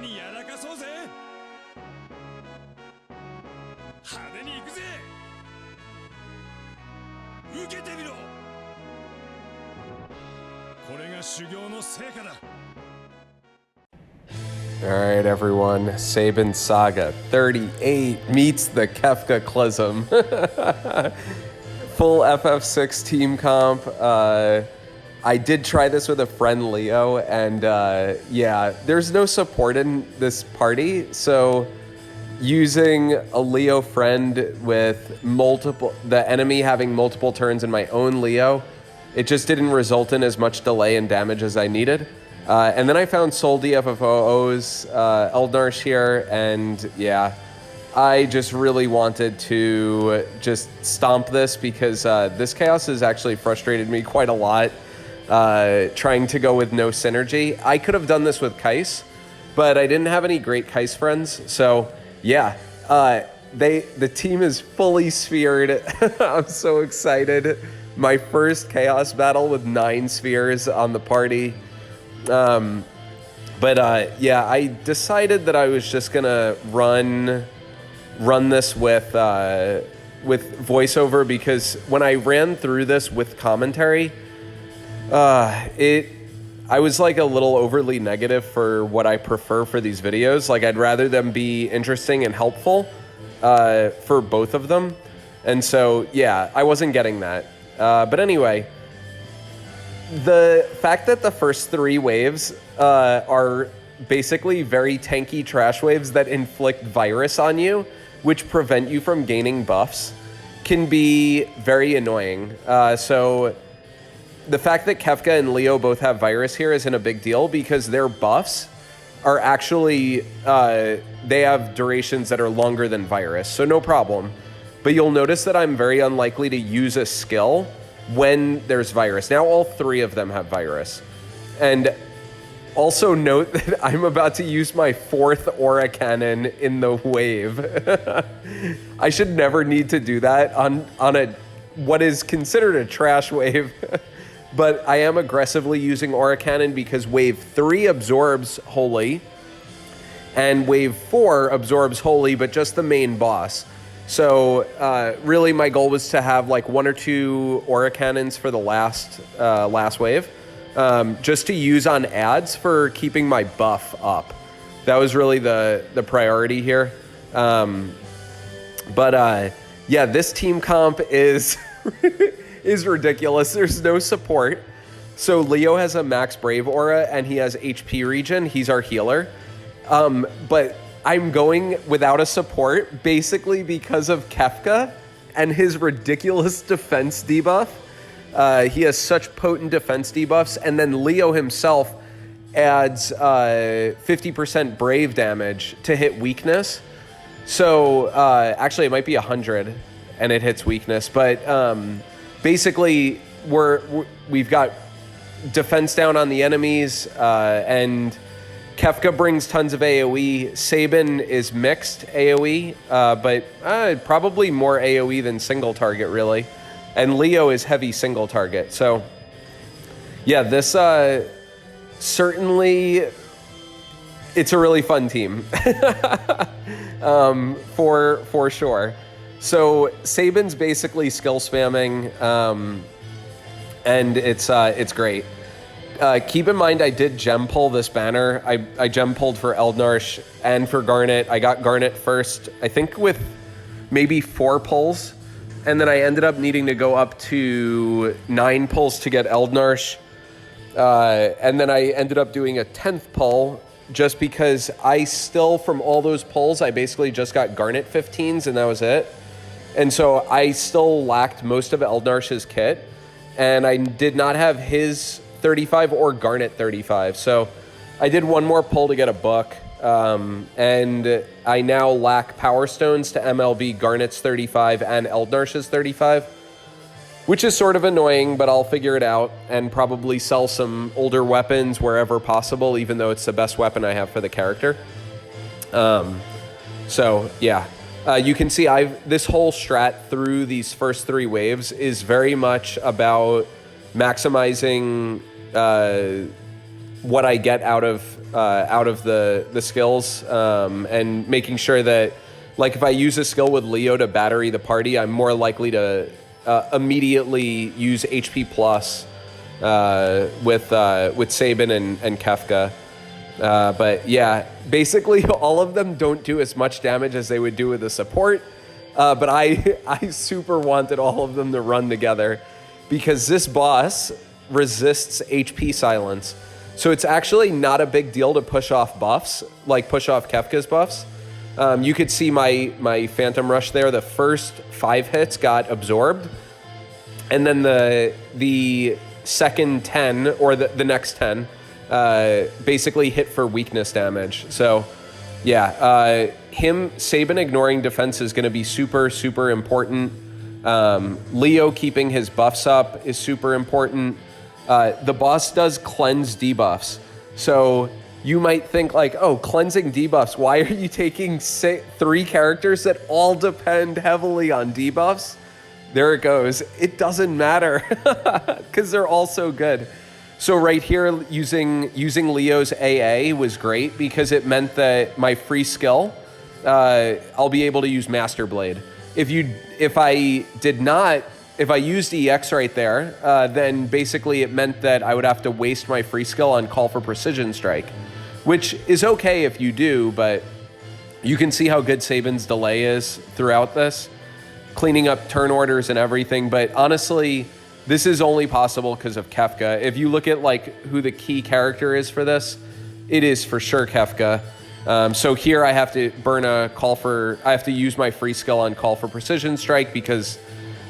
にやらかそうぜ。派手に行くぜ。受けてみろ。これが修行の成果だ。Alright everyone, Sabin Saga 38 meets the Kefka-clysm. Full FF6 team comp. I did try this with a friend, Leo, and yeah, there's no support in this party, so using a Leo friend with the enemy having multiple turns in my own Leo, it just didn't result in as much delay and damage as I needed. And then I found Soul DFFOO's Eald'narche here, and yeah, I just really wanted to just stomp this because this chaos has actually frustrated me quite a lot, trying to go with no synergy. I could have done this with Kais, but I didn't have any great Kais friends, so yeah, the team is fully sphered. I'm so excited. My first chaos battle with 9 spheres on the party. Yeah, I decided that I was just gonna run this with voiceover because when I ran through this with commentary, I was like a little overly negative for what I prefer for these videos. Like I'd rather them be interesting and helpful for both of them, and so yeah, I wasn't getting that. But anyway. The fact that the first 3 waves are basically very tanky trash waves that inflict virus on you, which prevent you from gaining buffs, can be very annoying. So the fact that Kefka and Leo both have virus here isn't a big deal because their buffs are actually, they have durations that are longer than virus, so no problem. But you'll notice that I'm very unlikely to use a skill when there's virus. Now all 3 of them have virus. And also note that I'm about to use my 4th aura cannon in the wave. I should never need to do that on what is considered a trash wave. But I am aggressively using aura cannon because wave 3 absorbs holy and wave 4 absorbs holy, but just the main boss. So really my goal was to have like 1 or 2 aura cannons for the last wave, just to use on ads for keeping my buff up. That was really the priority here. Yeah, this team comp is is ridiculous. There's no support. So Leo has a max brave aura and he has HP regen. He's our healer. But I'm going without a support basically because of Kefka and his ridiculous defense debuff. He has such potent defense debuffs, and then Leo himself adds 50% brave damage to hit weakness. So actually it might be 100 and it hits weakness, but basically we've got defense down on the enemies, and Kefka brings tons of AoE. Sabin is mixed AoE, but probably more AoE than single target, really. And Leo is heavy single target. So, yeah, this certainly, it's a really fun team, for sure. So Sabin's basically skill spamming, and it's great. Keep in mind, I did gem pull this banner. I gem pulled for Eald'narche and for Garnet. I got Garnet first, I think with maybe 4 pulls. And then I ended up needing to go up to 9 pulls to get Eald'narche. And then I ended up doing a 10th pull just because I still, from all those pulls, I basically just got Garnet 15s and that was it. And so I still lacked most of Eald'narche's kit. And I did not have his 35 or Garnet 35. So I did 1 more pull to get a book. And I now lack Power Stones to MLB Garnet's 35 and Eald'narche's 35, which is sort of annoying, but I'll figure it out and probably sell some older weapons wherever possible, even though it's the best weapon I have for the character. So yeah, you can see this whole strat through these first 3 waves is very much about maximizing what I get out of the skills, and making sure that, like, if I use a skill with Leo to battery the party, I'm more likely to immediately use HP plus with Sabin and Kefka. But yeah, basically all of them don't do as much damage as they would do with a support. But I super wanted all of them to run together because this boss resists HP silence. So it's actually not a big deal to push off buffs, like push off Kefka's buffs. You could see my Phantom Rush there. The first 5 hits got absorbed. And then the second 10, or the next 10, basically hit for weakness damage. So yeah, Sabin ignoring defense is going to be super, super important. Leo keeping his buffs up is super important. The boss does cleanse debuffs. So you might think like, oh, cleansing debuffs. Why are you taking 3 characters that all depend heavily on debuffs? There it goes. It doesn't matter because they're all so good. So right here, using Leo's AA was great because it meant that my free skill, I'll be able to use Master Blade. If I used EX right there, then basically it meant that I would have to waste my free skill on Call for Precision Strike, which is okay if you do, but you can see how good Sabin's delay is throughout this, cleaning up turn orders and everything. But honestly, this is only possible because of Kefka. If you look at like who the key character is for this, it is for sure Kefka. So here I have to I have to use my free skill on Call for Precision Strike because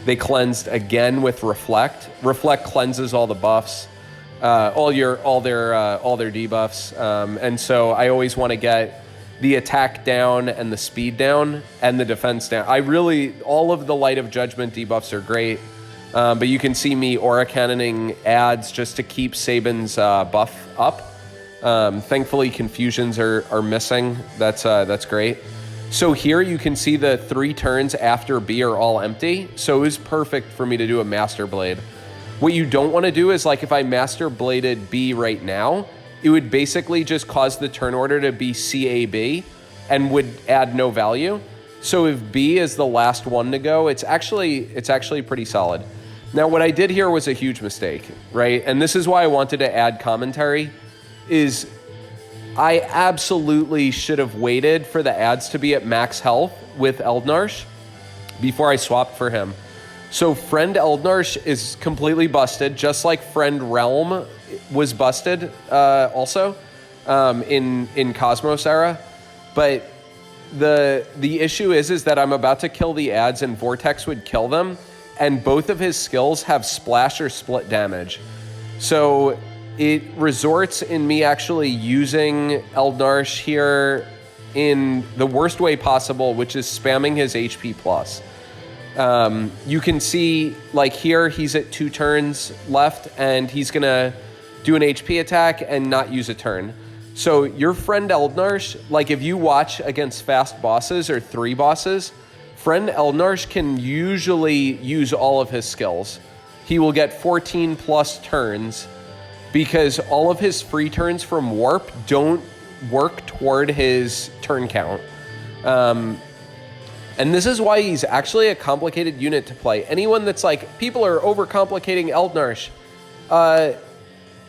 they cleansed again with Reflect. Reflect cleanses all the buffs, all their debuffs. And so I always want to get the attack down and the speed down and the defense down. All of the Light of Judgment debuffs are great. But you can see me aura cannoning ads just to keep Sabin's buff up. Thankfully, confusions are missing. That's great. So here you can see the 3 turns after B are all empty. So it was perfect for me to do a Master Blade. What you don't want to do is, like, if I Master Bladed B right now, it would basically just cause the turn order to be CAB and would add no value. So if B is the last one to go, it's actually pretty solid. Now, what I did here was a huge mistake, right? And this is why I wanted to add commentary, is I absolutely should have waited for the ads to be at max health with Eald'narche before I swapped for him. So friend Eald'narche is completely busted, just like friend Realm was busted also in Cosmos era. But the issue is that I'm about to kill the ads and Vortex would kill them, and both of his skills have splash or split damage. So it resorts in me actually using Eald'narche here in the worst way possible, which is spamming his HP plus. You can see, like here, he's at 2 turns left, and he's gonna do an HP attack and not use a turn. So your friend Eald'narche, like if you watch against fast bosses or 3 bosses, friend Eald'narche can usually use all of his skills. He will get 14 plus turns because all of his free turns from Warp don't work toward his turn count. And this is why he's actually a complicated unit to play. Anyone that's like, people are overcomplicating Eald'narche.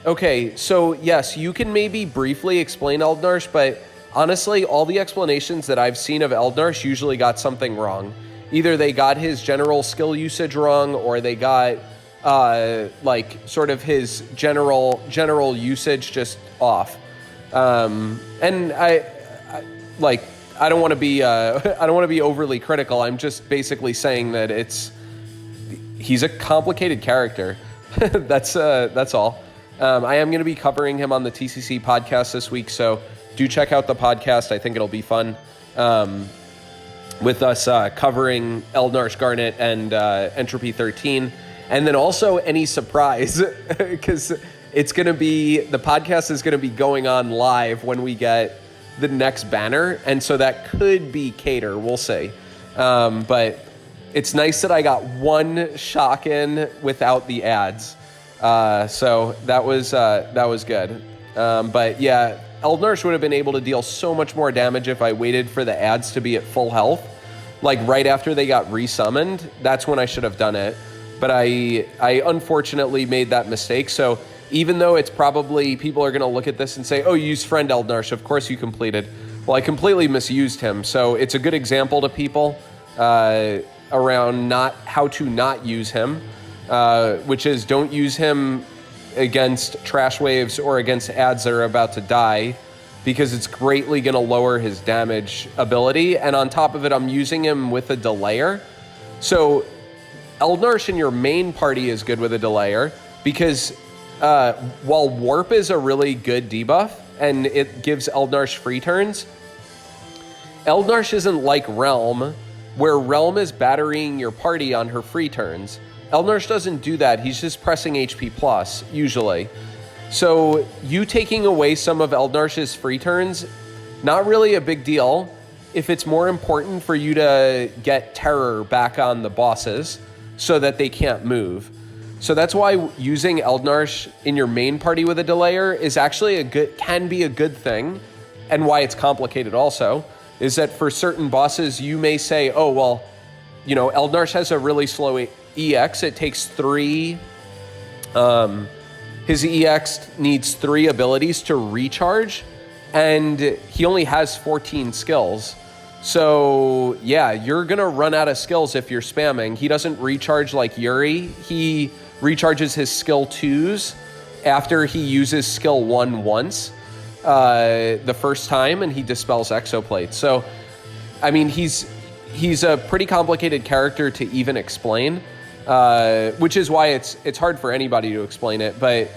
Okay, so yes, you can maybe briefly explain Eald'narche, but honestly, all the explanations that I've seen of Eald'narche usually got something wrong. Either they got his general skill usage wrong, or they got like sort of his general usage just off. And I don't want to be overly critical. I'm just basically saying that he's a complicated character. That's all. I am going to be covering him on the TCC podcast this week, so do check out the podcast. I think it'll be fun with us covering Eald'narche Garnet and Entropy 13. And then also any surprise, because the podcast is going to be going on live when we get the next banner. And so that could be Cater. We'll see. But it's nice that I got one shock in without the ads. So that was good. But yeah, Eald'narche would have been able to deal so much more damage if I waited for the ads to be at full health. Like right after they got resummoned, that's when I should have done it. But I unfortunately made that mistake. So even though it's probably, people are going to look at this and say, oh, you used friend Eald'narche, of course you completed. Well, I completely misused him. So it's a good example to people around how to not use him, which is don't use him against trash waves or against ads that are about to die, because it's greatly going to lower his damage ability. And on top of it, I'm using him with a delayer. So Eald'narche in your main party is good with a delayer, because while Warp is a really good debuff and it gives Eald'narche free turns, Eald'narche isn't like Realm, where Realm is batterying your party on her free turns. Eald'narche doesn't do that. He's just pressing HP plus, usually. So you taking away some of Eald'narche's free turns, not really a big deal if it's more important for you to get terror back on the bosses so that they can't move. So that's why using Eald'narche in your main party with a delayer is actually can be a good thing, and why it's complicated also, is that for certain bosses, you may say, oh, well, you know, Eald'narche has a really slow EX. It takes 3, his EX needs 3 abilities to recharge, and he only has 14 skills. So yeah, you're gonna run out of skills if you're spamming. He doesn't recharge like Yuri. He recharges his skill 2s after he uses skill 1 once the first time, and he dispels exoplates. So I mean, he's a pretty complicated character to even explain, which is why it's hard for anybody to explain it. But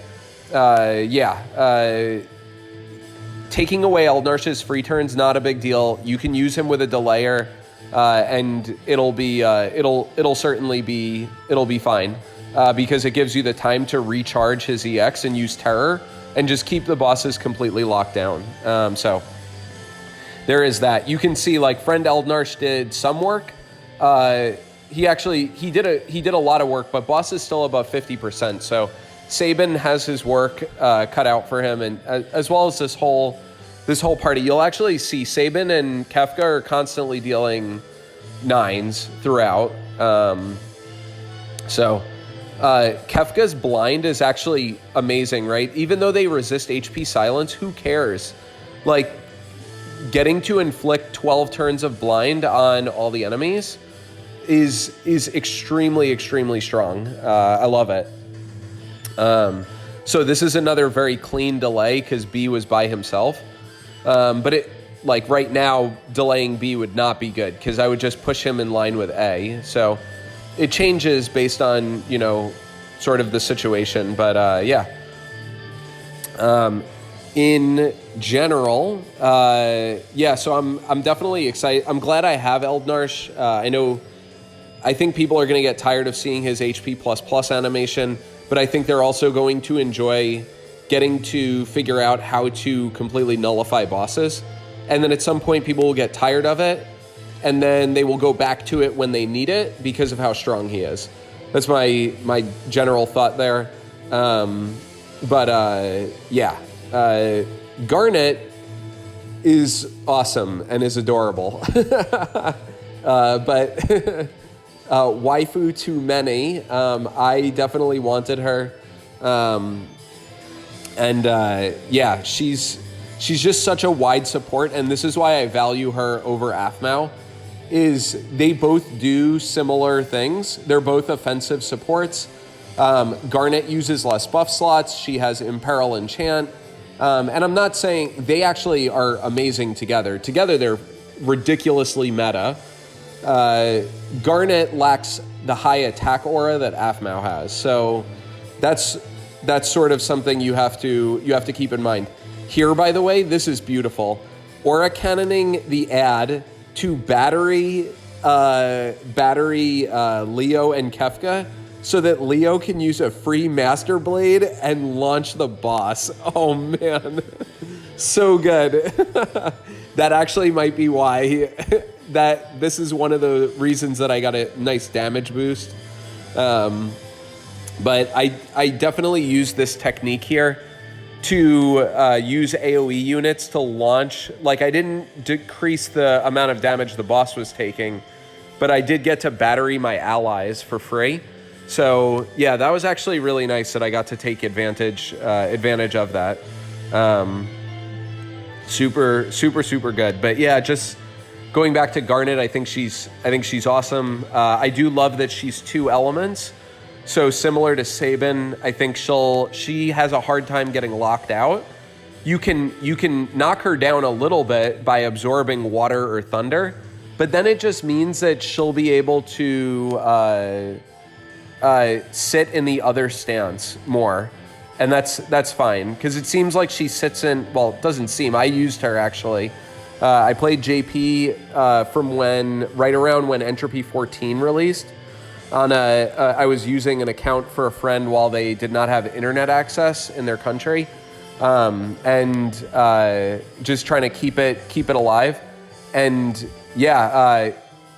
taking away Eald'narche's free turns, not a big deal. You can use him with a delayer, and it'll certainly be fine, because it gives you the time to recharge his EX and use terror and just keep the bosses completely locked down. So there is that. You can see like friend Eald'narche did some work. He did a lot of work, but boss is still above 50%. So Sabin has his work cut out for him, and as well as this whole party. You'll actually see Sabin and Kefka are constantly dealing 9s throughout. Kefka's blind is actually amazing, right? Even though they resist HP silence, who cares? Like, getting to inflict 12 turns of blind on all the enemies is extremely, extremely strong. I love it. So this is another very clean delay because B was by himself. But it, like right now, delaying B would not be good because I would just push him in line with A. So it changes based on, you know, sort of the situation. But yeah. In general, yeah, so I'm definitely excited. I'm glad I have Eald'narche. I think people are going to get tired of seeing his HP++ animation, but I think they're also going to enjoy getting to figure out how to completely nullify bosses. And then at some point, people will get tired of it, and then they will go back to it when they need it because of how strong he is. That's my general thought there. Yeah. Garnet is awesome and is adorable. But waifu too many. I definitely wanted her. Yeah, she's just such a wide support, and this is why I value her over Aphmau, is they both do similar things. They're both offensive supports. Garnet uses less buff slots. She has Imperil Enchant. And I'm not saying they actually are amazing together. Together, they're ridiculously meta. Garnet lacks the high attack aura that Aphmau has. So that's sort of something you have to keep in mind. Here, by the way, this is beautiful. Aura cannoning the ad to battery Leo and Kefka, so that Leo can use a free Master Blade and launch the boss. Oh man, so good. That actually might be why that this is one of the reasons that I got a nice damage boost. But I definitely use this technique here. to use AoE units to launch. Like, I didn't decrease the amount of damage the boss was taking, but I did get to battery my allies for free. So yeah, that was actually really nice that I got to take advantage of that. Super good. But yeah, just going back to Garnet, I think she's awesome. I do love that she's 2 elements. So similar to Sabin, I think she has a hard time getting locked out. You can knock her down a little bit by absorbing water or thunder, but then it just means that she'll be able to sit in the other stance more. And that's fine, because it seems like she sits in, well, it doesn't seem, I used her actually. I played JP from right around when Entropy 14 released. I was using an account for a friend while they did not have internet access in their country, and just trying to keep it alive. And yeah,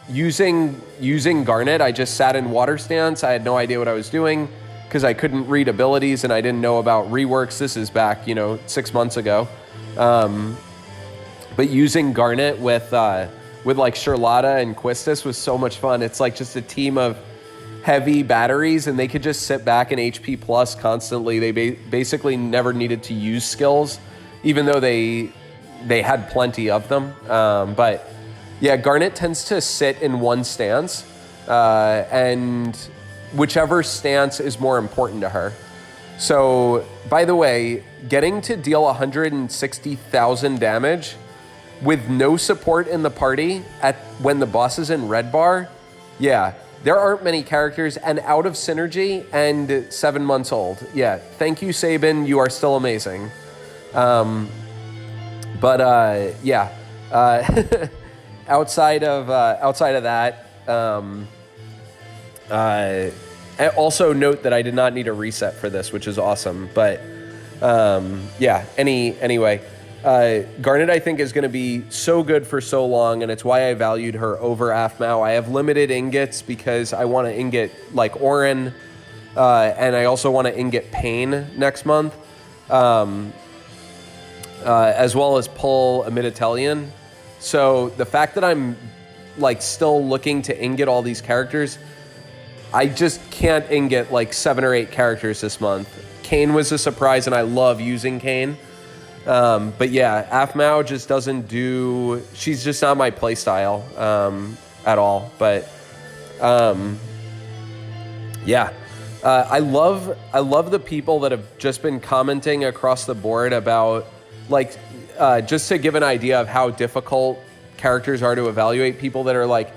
using Garnet, I just sat in water stance. I had no idea what I was doing because I couldn't read abilities and I didn't know about reworks. This is back 6 months ago. But using Garnet with like Charlotta and Quistis was so much fun. It's like just a team of heavy batteries, and they could just sit back in HP plus constantly. They basically never needed to use skills, even though they had plenty of them. But yeah, Garnet tends to sit in one stance, and whichever stance is more important to her. So, by the way, getting to deal 160,000 damage with no support in the party when the boss is in red bar, yeah, there aren't many characters, and out of synergy and 7 months old. Yeah, thank you, Sabin. You are still amazing. Yeah, outside of that, also note that I did not need a reset for this, which is awesome. But yeah, anyway. Garnet, I think, is going to be so good for so long, and it's why I valued her over Aphmau. I have limited ingots because I want to ingot like Orin, and I also want to ingot Pain next month, as well as pull a Mid-Italian. So the fact that I'm like still looking to ingot all these characters, I just can't ingot like 7 or 8 characters this month. Kane was a surprise, and I love using Kane. But yeah, Aphmau just doesn't do, she's just not my playstyle, at all. But, yeah, I love the people that have just been commenting across the board about, like, just to give an idea of how difficult characters are to evaluate, people that are like,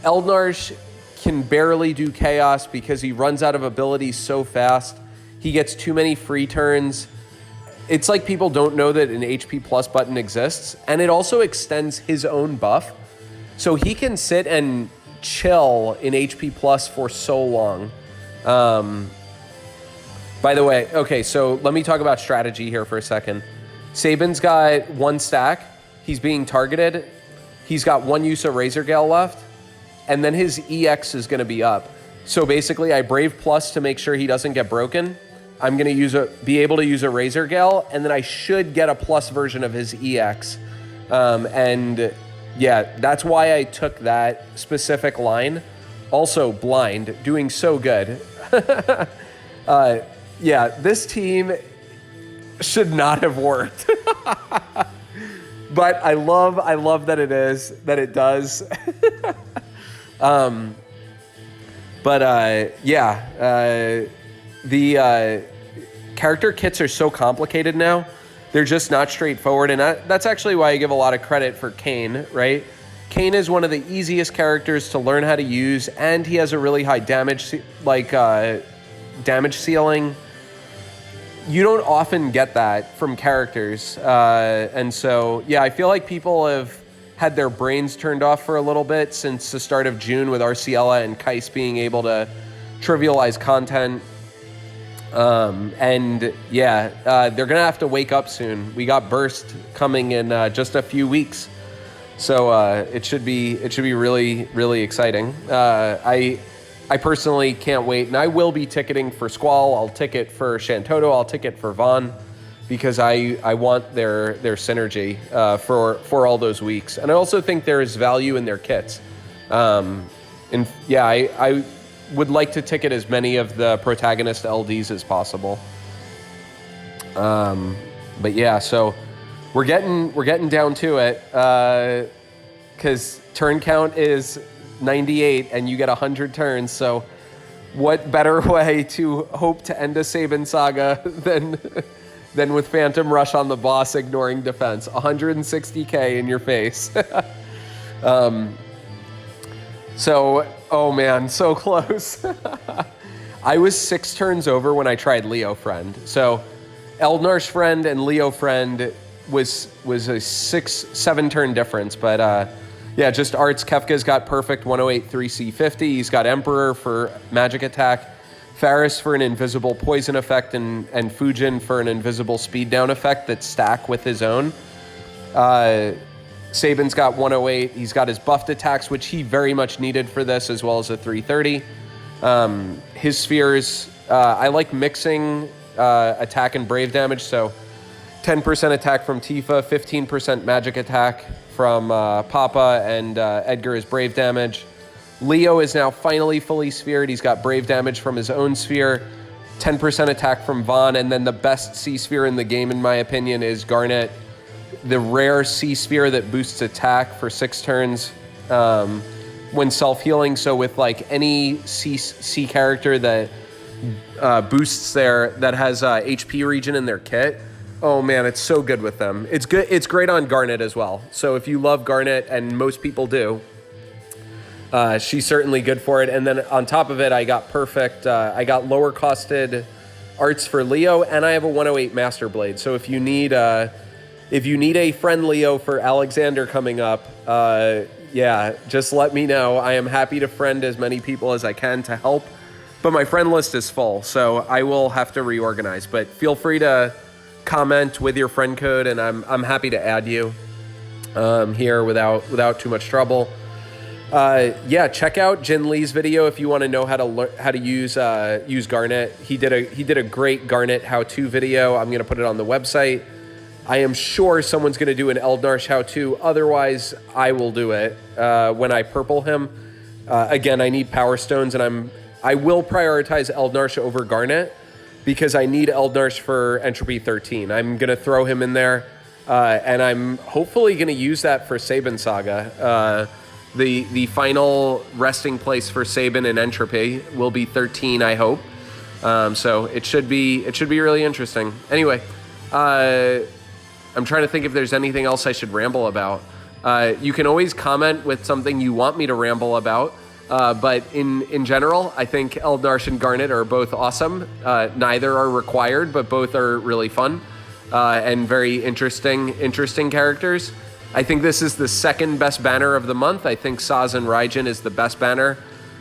Eald'narche can barely do chaos because he runs out of abilities so fast. He gets too many free turns. It's like people don't know that an HP plus button exists, and it also extends his own buff. So he can sit and chill in HP plus for so long. By the way, okay, so let me talk about strategy here for a second. Sabin's got 1 stack. He's being targeted. He's got 1 use of Razor Gale left, and then his EX is going to be up. So basically, I Brave Plus to make sure he doesn't get broken. I'm going to be able to use a Razor Gale, and then I should get a plus version of his EX. And yeah, that's why I took that specific line. Also, blind, doing so good. Yeah, this team should not have worked. But I love that it does. The character kits are so complicated now. They're just not straightforward, and that's actually why I give a lot of credit for Kane, right? Kane is one of the easiest characters to learn how to use, and he has a really high damage ceiling. You don't often get that from characters, and so, yeah, I feel like people have had their brains turned off for a little bit since the start of June with Arciela and Kais being able to trivialize content. And yeah, they're gonna have to wake up soon. We got Burst coming in just a few weeks, so it should be really, really exciting. I personally can't wait, and I will be ticketing for Squall. I'll ticket for Shantoto. I'll ticket for Vaughn. because I want their synergy for all those weeks. And I also think there is value in their kits. And yeah, I would like to ticket as many of the protagonist LDs as possible. But yeah, so we're getting down to it, because turn count is 98 and you get 100 turns. So what better way to hope to end a Sabin Saga than with Phantom Rush on the boss ignoring defense? 160k in your face. So, oh man, so close. I was 6 turns over when I tried Leo Friend. So Eald'narche Friend and Leo Friend was a 6-7 turn difference. But yeah, just arts. Kefka's got perfect 108 3C50. He's got Emperor for magic attack, Faris for an invisible poison effect, and Fujin for an invisible speed down effect that stack with his own. Sabin's got 108. He's got his buffed attacks, which he very much needed for this, as well as a 330. His spheres, I like mixing attack and brave damage, so 10% attack from Tifa, 15% magic attack from Papa, and Edgar is brave damage. Leo is now finally fully sphered. He's got brave damage from his own sphere, 10% attack from Vaughn, and then the best C-sphere in the game, in my opinion, is Garnet, the rare C-sphere that boosts attack for 6 turns when self-healing. So with like any C character that boosts that has HP regen in their kit, oh man, it's so good with them. It's good. It's great on Garnet as well. So if you love Garnet, and most people do, she's certainly good for it. And then on top of it, I got perfect. I got lower costed arts for Leo, and I have a 108 Master Blade. So if you need a friend Leo for Alexander coming up, yeah, just let me know. I am happy to friend as many people as I can to help, but my friend list is full, so I will have to reorganize. But feel free to comment with your friend code, and I'm happy to add you here without too much trouble. Yeah, check out Jin Lee's video if you want to know how to use Garnet. He did a great Garnet how-to video. I'm gonna put it on the website. I am sure someone's going to do an Eald'narche how-to. Otherwise, I will do it when I purple him. Again, I need Power Stones, and I will prioritize Eald'narche over Garnet because I need Eald'narche for Entropy 13. I'm going to throw him in there, and I'm hopefully going to use that for Sabin Saga. The final resting place for Sabin and Entropy will be 13, I hope. So it should be really interesting. Anyway, I'm trying to think if there's anything else I should ramble about. You can always comment with something you want me to ramble about. But in general, I think Eald'narche and Garnet are both awesome. Neither are required, but both are really fun and very interesting characters. I think this is the second best banner of the month. I think Saz and Raijin is the best banner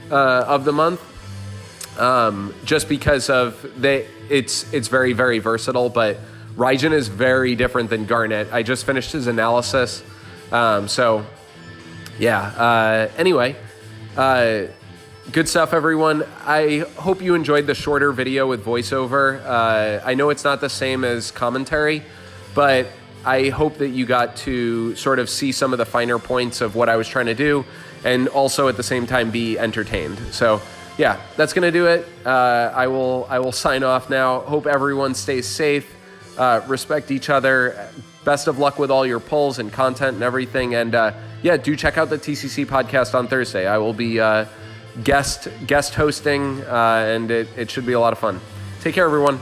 of the month. Just because of it's very, very versatile, but Raijin is very different than Garnet. I just finished his analysis. So, yeah. Anyway, good stuff, everyone. I hope you enjoyed the shorter video with voiceover. I know it's not the same as commentary, but I hope that you got to sort of see some of the finer points of what I was trying to do, and also at the same time be entertained. So, yeah, that's going to do it. I will sign off now. Hope everyone stays safe. Respect each other. Best of luck with all your polls and content and everything. And yeah, do check out the TCC podcast on Thursday. I will be guest hosting, and it should be a lot of fun. Take care, everyone.